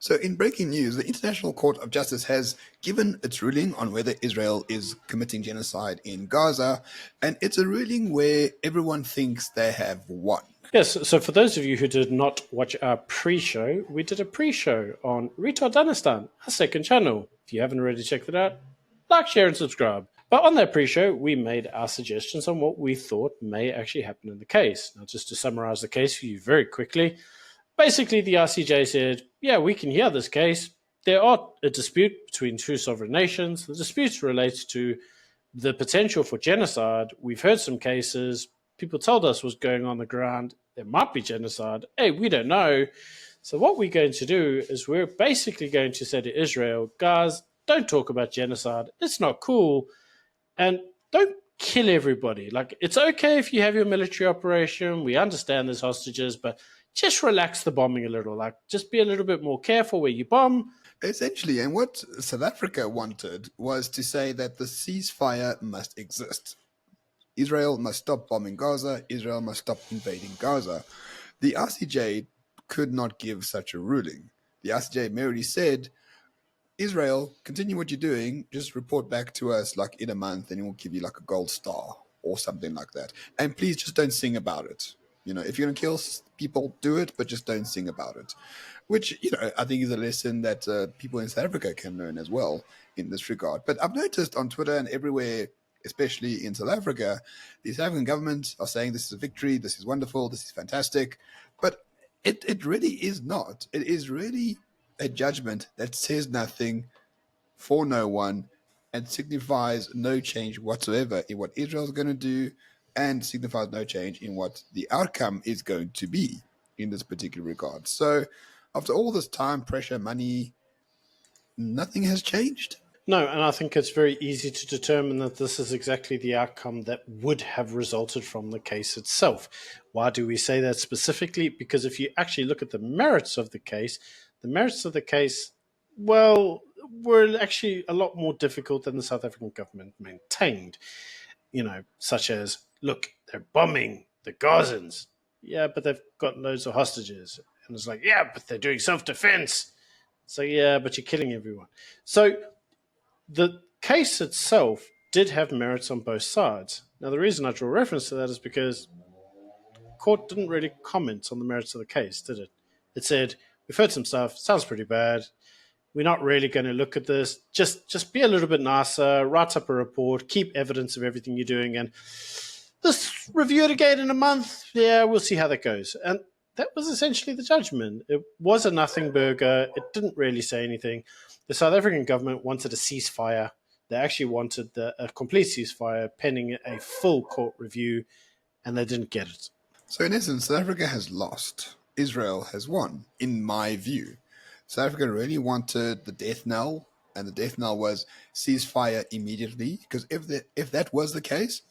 So, in breaking news, the International Court of Justice has given its ruling on whether Israel is committing genocide in Gaza, and it's a ruling where everyone thinks they have won. Yes, so for those of you who did not watch our pre-show, we did a pre-show on Retardanistan, our second channel. If you haven't already checked it out, like, share, and subscribe. But on that pre-show, we made our suggestions on what we thought may actually happen in the case. Now, just to summarize the case for you very quickly, basically the ICJ said, yeah, we can hear this case. There are a dispute between two sovereign nations. The dispute relates to the potential for genocide. We've heard some cases. People told us what's going on the ground. There might be genocide. Hey, we don't know. So what we're going to do is we're basically going to say to Israel, guys, don't talk about genocide. It's not cool. And don't kill everybody. Like, it's okay if you have your military operation. We understand there's hostages, but just relax the bombing a little. Like, just be a little bit more careful where you bomb. Essentially, and what South Africa wanted was to say that the ceasefire must exist. Israel must stop bombing Gaza. Israel must stop invading Gaza. The ICJ could not give such a ruling. The ICJ merely said, Israel, continue what you're doing. Just report back to us like in a month, and we'll give you like a gold star or something like that. And please just don't sing about it. You know, if you're gonna kill people, do it, but just don't sing about it. Which, you know, I think is a lesson that people in South Africa can learn as well in this regard. But I've noticed on Twitter and everywhere, especially in South Africa, the South African government are saying this is a victory, this is wonderful, this is fantastic. But it really is not. It is really a judgment that says nothing for no one and signifies no change whatsoever in what Israel's going to do and signifies no change in what the outcome is going to be in this particular regard. So, after all this time, pressure, money, nothing has changed. No, and I think it's very easy to determine that this is exactly the outcome that would have resulted from the case itself. Why do we say that specifically? Because if you actually look at the merits of the case, well, were actually a lot more difficult than the South African government maintained. You know, such as, look, they're bombing the Gazans. Yeah, but they've got loads of hostages. And it's like, yeah, but they're doing self-defense. So, yeah, but you're killing everyone. So the case itself did have merits on both sides. Now, the reason I draw reference to that is because the court didn't really comment on the merits of the case, did it? It said, we've heard some stuff, sounds pretty bad. We're not really going to look at this. Just be a little bit nicer, write up a report, keep evidence of everything you're doing, and let's review it again in a month. Yeah, we'll see how that goes. And that was essentially the judgment. It was a nothing burger. It didn't really say anything. The South African government wanted a ceasefire. They actually wanted a complete ceasefire pending a full court review, and they didn't get it. So, in essence, South Africa has lost. Israel has won, in my view. South Africa really wanted the death knell, and the death knell was ceasefire immediately. Because if that was the case,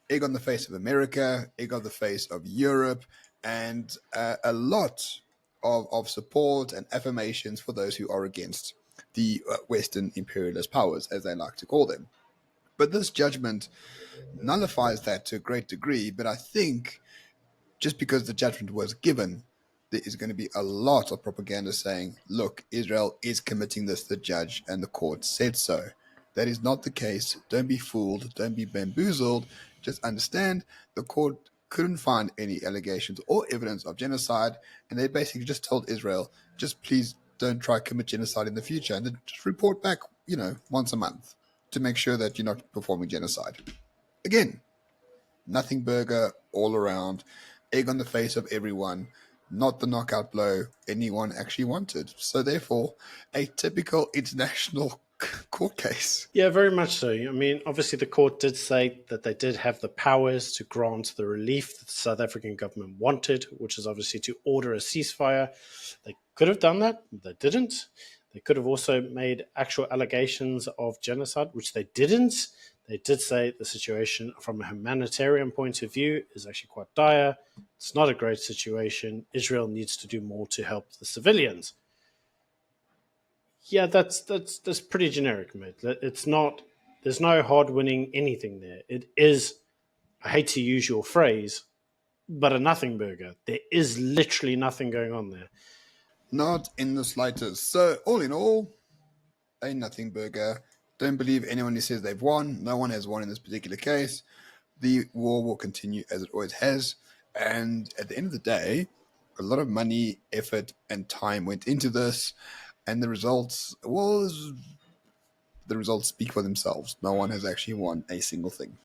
egg on the face of America, egg on the face of Europe, and a lot of support and affirmations for those who are against the Western imperialist powers, as they like to call them. But this judgment nullifies that to a great degree. But I think just because the judgment was given, there is going to be a lot of propaganda saying, look, Israel is committing this, the judge and the court said so. That is not the case. Don't be fooled. Don't be bamboozled. Just understand the court couldn't find any allegations or evidence of genocide, and they basically just told Israel, just please don't try to commit genocide in the future, and then just report back, once a month to make sure that you're not performing genocide. Again, nothing burger all around, egg on the face of everyone, not the knockout blow anyone actually wanted. So therefore, a typical international court case. Yeah, very much so. I mean, obviously the court did say that they did have the powers to grant the relief that the South African government wanted, which is obviously to order a ceasefire. They could have done that. They didn't. They could have also made actual allegations of genocide, which they didn't. They did say the situation from a humanitarian point of view is actually quite dire. It's not a great situation. Israel needs to do more to help the civilians. Yeah, that's pretty generic, mate. It's not. There's no hard winning anything there. It is. I hate to use your phrase, but a nothing burger. There is literally nothing going on there. Not in the slightest. So, all in all, a nothing burger. Don't believe anyone who says they've won. No one has won in this particular case. The war will continue as it always has. And at the end of the day, a lot of money, effort, and time went into this. And the results speak for themselves. No one has actually won a single thing.